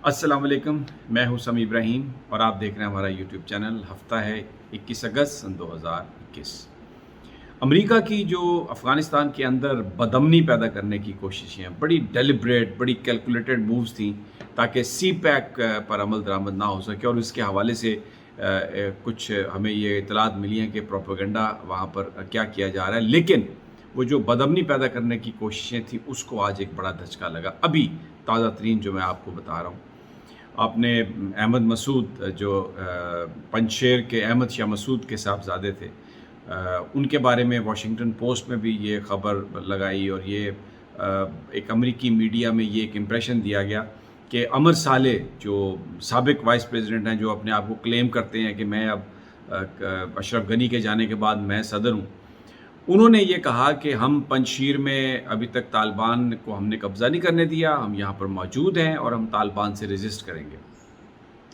अस्सलाम वालेकुम, मैं हूं समी इब्राहिम और आप देख रहे हैं हमारा यूट्यूब चैनल। हफ्ता है 21 अगस्त सन 2021। अमेरिका की जो अफ़गानिस्तान के अंदर बदअमनी पैदा करने की कोशिशें बड़ी डेलिब्रेट, बड़ी कैलकुलेटेड मूव्स थी ताकि सी पैक पर अमल दरामद ना हो सके, और इसके हवाले से कुछ हमें ये इतलात मिली हैं कि प्रोपेगेंडा वहाँ पर क्या किया जा रहा है। लेकिन वो जो बदअमनी पैदा करने की कोशिशें थी उसको आज एक बड़ा धचका लगा। अभी ताज़ा तरीन जो मैं आपको बता रहा हूँ, आपने अहमद मसूद जो पंजशेर के अहमद शाह मसूद के साहबजादे थे, उनके बारे में वाशिंगटन पोस्ट में भी ये ख़बर लगाई और ये एक अमेरिकी मीडिया में ये एक इम्प्रेशन दिया गया कि अमर साले जो साबिक वाइस प्रेसिडेंट हैं, जो अपने आप को क्लेम करते हैं कि मैं अब अशरफ गनी के जाने के बाद मैं सदर हूँ, उन्होंने ये कहा कि हम पंजशीर में अभी तक तालिबान को हमने कब्ज़ा नहीं करने दिया, हम यहाँ पर मौजूद हैं और हम तालिबान से रेजिस्ट करेंगे।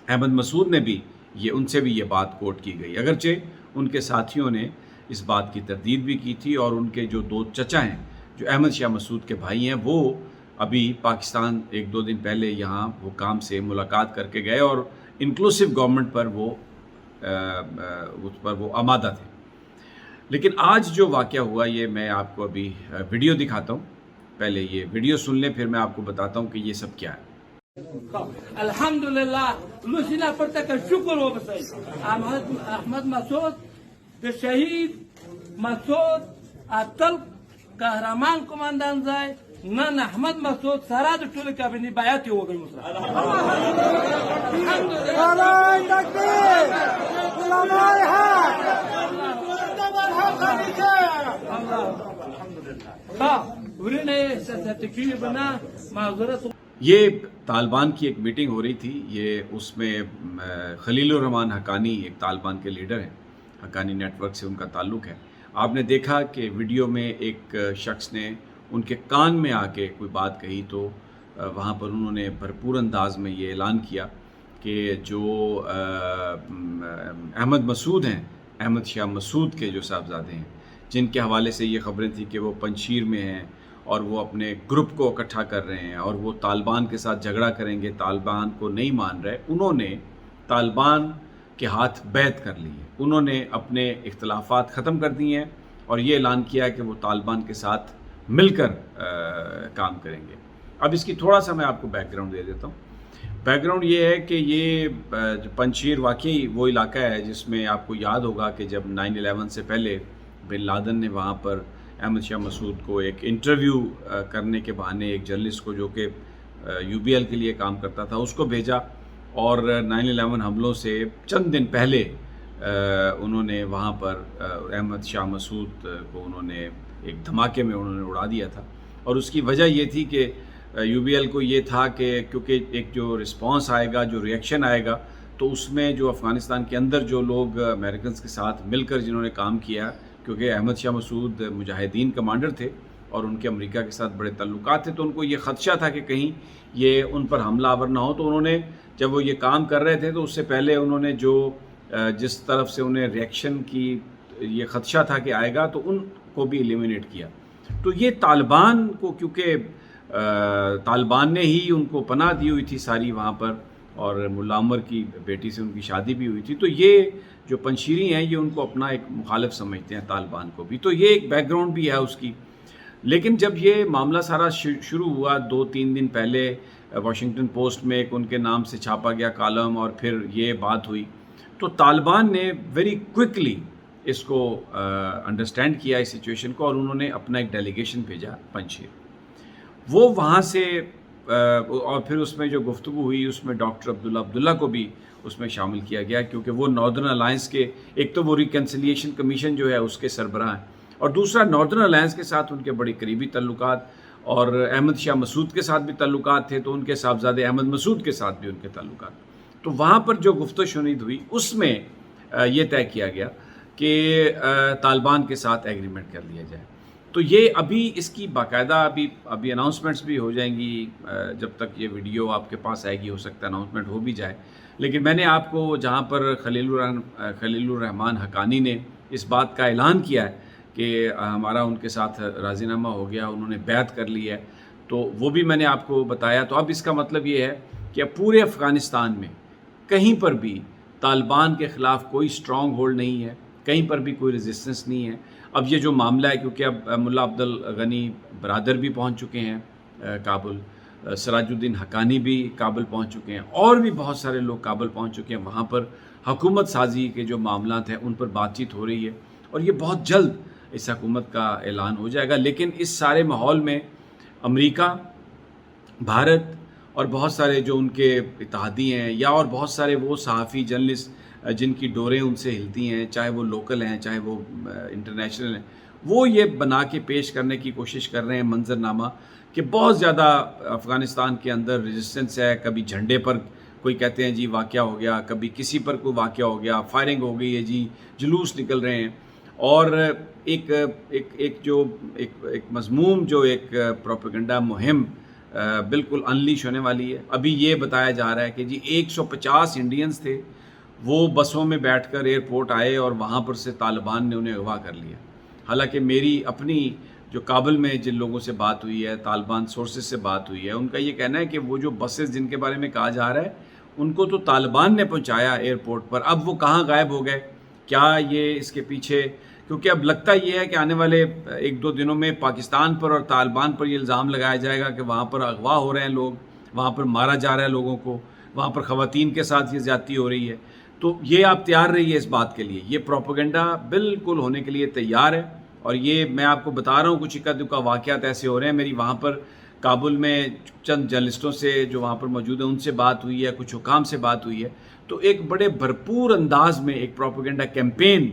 अहमद मसूद ने भी उनसे भी ये बात कोट की गई, अगरचे उनके साथियों ने इस बात की तरदीद भी की थी। और उनके जो दो चचा हैं, जो अहमद शाह मसूद के भाई हैं, वो अभी पाकिस्तान एक दो दिन पहले यहाँ वो काम से मुलाकात करके गए और इंक्लूसिव गवर्नमेंट पर उस पर वो आमादा थे। लेकिन आज जो वाक़या हुआ, ये मैं आपको अभी वीडियो दिखाता हूँ। पहले ये वीडियो सुन लें, फिर मैं आपको बताता हूँ कि ये सब क्या है। अल्हम्दुलिल्लाह लुसिना पड़ता का शुक्र हो बसई अहमद मसूद शहीद मसूद अतल कहरमान कमांडान जाए नन अहमद मसूद सराद टुल का भी निभायाती हो गई मुसरा ये तालिबान की एक मीटिंग हो रही थी, ये उसमें खलीलुर रहमान हक्कानी एक तालिबान के लीडर हैं, हक्कानी नेटवर्क से उनका ताल्लुक़ है। आपने देखा कि वीडियो में एक शख्स ने उनके कान में आके कोई बात कही, तो वहाँ पर उन्होंने भरपूर अंदाज में ये ऐलान किया कि जो अहमद मसूद हैं, अहमद शाह मसूद के जो साहबजादे हैं, जिनके हवाले से ये ख़बरें थी कि वो पंजशीर में हैं और वो अपने ग्रुप को इकट्ठा कर रहे हैं और वो तालिबान के साथ झगड़ा करेंगे, तालिबान को नहीं मान रहे, उन्होंने तालिबान के हाथ बैत कर ली है। उन्होंने अपने इख्तलाफात ख़त्म कर दिए हैं और ये ऐलान किया है कि वो तालिबान के साथ मिलकर काम करेंगे। अब इसकी थोड़ा सा मैं आपको बैकग्राउंड दे देता हूँ। बैकग्राउंड ये है कि ये पंजशीर वाकई वो इलाका है जिसमें आपको याद होगा कि जब 9/11 से पहले बिन लादेन ने वहाँ पर अहमद शाह मसूद को एक इंटरव्यू करने के बहाने एक जर्नलिस्ट को, जो कि UBL के लिए काम करता था, उसको भेजा और 9/11 हमलों से चंद दिन पहले उन्होंने वहाँ पर अहमद शाह मसूद को उन्होंने एक धमाके में उन्होंने उड़ा दिया था। और उसकी वजह ये थी कि UBL को ये था कि क्योंकि एक जो रिस्पांस आएगा, जो रिएक्शन आएगा, तो उसमें जो अफ़गानिस्तान के अंदर जो लोग अमेरिकन के साथ मिलकर जिन्होंने काम किया, क्योंकि अहमद शाह मसूद मुजाहिदीन कमांडर थे और उनके अमेरिका के साथ बड़े ताल्लुकात थे, तो उनको ये ख़दशा था कि कहीं ये उन पर हमला आवर ना हो। तो उन्होंने जब वो ये काम कर रहे थे, तो उससे पहले उन्होंने जो जिस तरफ से उन्हें रिएक्शन की ये ख़दशा था कि आएगा, तो उनको भी एलिमिनेट किया। तो ये तालिबान को, क्योंकि तालिबान ने ही उनको पनाह दी हुई थी सारी वहाँ पर, और मुल्ला उमर की बेटी से उनकी शादी भी हुई थी, तो ये जो पंजशीरी हैं ये उनको अपना एक मुखालिफ समझते हैं तालिबान को भी। तो ये एक बैकग्राउंड भी है उसकी। लेकिन जब ये मामला सारा शुरू हुआ 2-3 दिन पहले, वाशिंगटन पोस्ट में एक उनके नाम से छापा गया कॉलम और फिर ये बात हुई, तो तालिबान ने वेरी क्विकली इसको अंडरस्टैंड किया इस सिचुएशन को, और उन्होंने अपना एक डेलीगेशन भेजा पंजशीर। वो वहाँ से और फिर उसमें जो गुफ्तगू हुई उसमें डॉक्टर अब्दुल्ला को भी उसमें शामिल किया गया, क्योंकि वो नॉर्दर्न अलायंस के, एक तो वो रिकन्सिलिएशन कमीशन जो है उसके सरबराह हैं, और दूसरा नॉर्दर्न अलायंस के साथ उनके बड़े करीबी ताल्लुकात, और अहमद शाह मसूद के साथ भी ताल्लुकात थे, तो उनके साहबजादे अहमद मसूद के साथ भी उनके ताल्लुकात। तो वहाँ पर जो गुफ्तगू शुनीद हुई उसमें ये तय किया गया कि तालिबान के साथ एग्रीमेंट कर लिया जाए। तो ये अभी इसकी बाकायदा अभी अनाउंसमेंट्स भी हो जाएंगी, जब तक ये वीडियो आपके पास आएगी हो सकता है अनाउंसमेंट हो भी जाए। लेकिन मैंने आपको जहाँ पर खलीलुर रहमान हक्कानी ने इस बात का ऐलान किया है कि हमारा उनके साथ राज़ीनामा हो गया, उन्होंने बैत कर ली है, तो वो भी मैंने आपको बताया। तो अब इसका मतलब ये है کہ پورے افغانستان میں کہیں پر بھی طالبان کے خلاف کوئی اسٹرانگ ہولڈ نہیں ہے، کہیں پر بھی کوئی ریزسٹنس نہیں ہے۔ اب یہ جو معاملہ ہے، کیونکہ اب ملا عبدالغنی برادر بھی پہنچ چکے ہیں کابل، سراج الدین حقانی بھی کابل پہنچ چکے ہیں، اور بھی بہت سارے لوگ کابل پہنچ چکے ہیں۔ وہاں پر حکومت سازی کے جو معاملات ہیں ان پر بات چیت ہو رہی ہے، اور یہ بہت جلد اس حکومت کا اعلان ہو جائے گا۔ لیکن اس سارے ماحول میں امریکہ، بھارت اور بہت سارے جو ان کے اتحادی ہیں، یا اور بہت سارے وہ صحافی جرنلسٹ جن کی ڈوریں ان سے ہلتی ہیں، چاہے وہ لوکل ہیں چاہے وہ انٹرنیشنل ہیں، وہ یہ بنا کے پیش کرنے کی کوشش کر رہے ہیں منظرنامہ کہ بہت زیادہ افغانستان کے اندر ریزسٹنس ہے۔ کبھی جھنڈے پر کوئی کہتے ہیں جی واقعہ ہو گیا، کبھی کسی پر کوئی واقعہ ہو گیا، فائرنگ ہو گئی ہے جی، جلوس نکل رہے ہیں، اور ایک مضموم جو ایک پروپیگنڈا مہم بالکل انلیش ہونے والی ہے۔ ابھی یہ بتایا جا رہا ہے کہ جی 150 انڈینز تھے، وہ بسوں میں بیٹھ کر ایئرپورٹ آئے اور وہاں پر سے طالبان نے انہیں اغوا کر لیا۔ حالانکہ میری اپنی جو کابل میں جن لوگوں سے بات ہوئی ہے، طالبان سورسز سے بات ہوئی ہے، ان کا یہ کہنا ہے کہ وہ جو بسز جن کے بارے میں کہا جا رہا ہے ان کو تو طالبان نے پہنچایا ایئرپورٹ پر، اب وہ کہاں غائب ہو گئے، کیا یہ اس کے پیچھے، کیونکہ اب لگتا یہ ہے کہ آنے والے 1-2 دنوں میں پاکستان پر اور طالبان پر یہ الزام لگایا جائے گا کہ وہاں پر اغوا ہو رہے ہیں لوگ، وہاں پر مارا جا رہا ہے لوگوں کو، وہاں پر خواتین کے ساتھ یہ زیادتی ہو رہی ہے۔ تو یہ آپ تیار رہیے اس بات کے لیے، یہ پروپیگنڈا بالکل ہونے کے لیے تیار ہے۔ اور یہ میں آپ کو بتا رہا ہوں کچھ اکا دکا واقعات ایسے ہو رہے ہیں۔ میری وہاں پر کابل میں چند جرنلسٹوں سے جو وہاں پر موجود ہیں ان سے بات ہوئی ہے، کچھ حکام سے بات ہوئی ہے، تو ایک بڑے بھرپور انداز میں ایک پروپیگنڈا کیمپین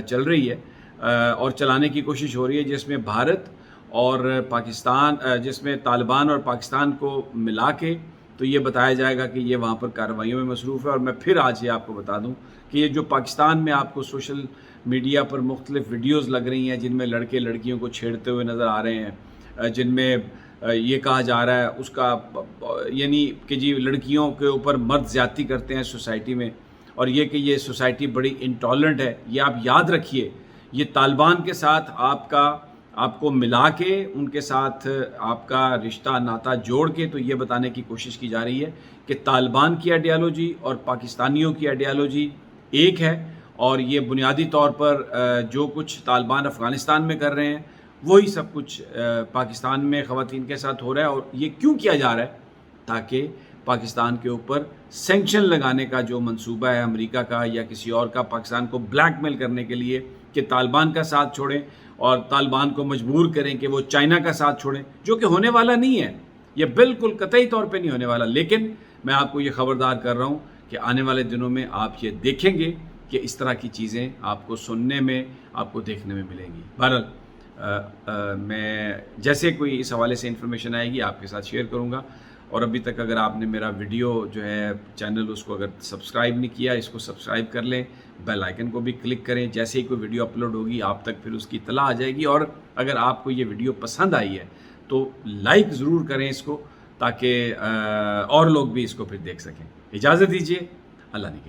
چل رہی ہے اور چلانے کی کوشش ہو رہی ہے، جس میں بھارت اور پاکستان، جس میں طالبان اور پاکستان کو ملا کے تو یہ بتایا جائے گا کہ یہ وہاں پر کارروائیوں میں مصروف ہے۔ اور میں پھر آج یہ آپ کو بتا دوں کہ یہ جو پاکستان میں آپ کو سوشل میڈیا پر مختلف ویڈیوز لگ رہی ہیں جن میں لڑکے لڑکیوں کو چھیڑتے ہوئے نظر آ رہے ہیں، جن میں یہ کہا جا رہا ہے اس کا یعنی کہ جی لڑکیوں کے اوپر مرد زیادتی کرتے ہیں سوسائٹی میں، اور یہ کہ یہ سوسائٹی بڑی انٹالرنٹ ہے، یہ آپ یاد رکھیے، یہ طالبان کے ساتھ آپ کو ملا کے ان کے ساتھ آپ کا رشتہ ناتا جوڑ کے تو یہ بتانے کی کوشش کی جا رہی ہے کہ طالبان کی آئیڈیالوجی اور پاکستانیوں کی آئیڈیالوجی ایک ہے، اور یہ بنیادی طور پر جو کچھ طالبان افغانستان میں کر رہے ہیں وہی سب کچھ پاکستان میں خواتین کے ساتھ ہو رہا ہے۔ اور یہ کیوں کیا جا رہا ہے؟ تاکہ پاکستان کے اوپر سینکشن لگانے کا جو منصوبہ ہے امریکہ کا یا کسی اور کا، پاکستان کو بلیک میل کرنے کے لیے کہ طالبان کا ساتھ چھوڑیں اور طالبان کو مجبور کریں کہ وہ چائنا کا ساتھ چھوڑیں، جو کہ ہونے والا نہیں ہے، یہ بالکل قطعی طور پہ نہیں ہونے والا۔ لیکن میں آپ کو یہ خبردار کر رہا ہوں کہ آنے والے دنوں میں آپ یہ دیکھیں گے کہ اس طرح کی چیزیں آپ کو سننے میں، آپ کو دیکھنے میں ملیں گی۔ بہرحال میں جیسے کوئی اس حوالے سے انفارمیشن آئے گی آپ کے ساتھ شیئر کروں گا۔ اور ابھی تک اگر آپ نے میرا ویڈیو جو ہے چینل اس کو اگر سبسکرائب نہیں کیا، اس کو سبسکرائب کر لیں، بیل آئیکن کو بھی کلک کریں، جیسے ہی کوئی ویڈیو اپلوڈ ہوگی آپ تک پھر اس کی اطلاع آ جائے گی۔ اور اگر آپ کو یہ ویڈیو پسند آئی ہے تو لائک ضرور کریں اس کو، تاکہ اور لوگ بھی اس کو پھر دیکھ سکیں۔ اجازت دیجیے، اللہ نے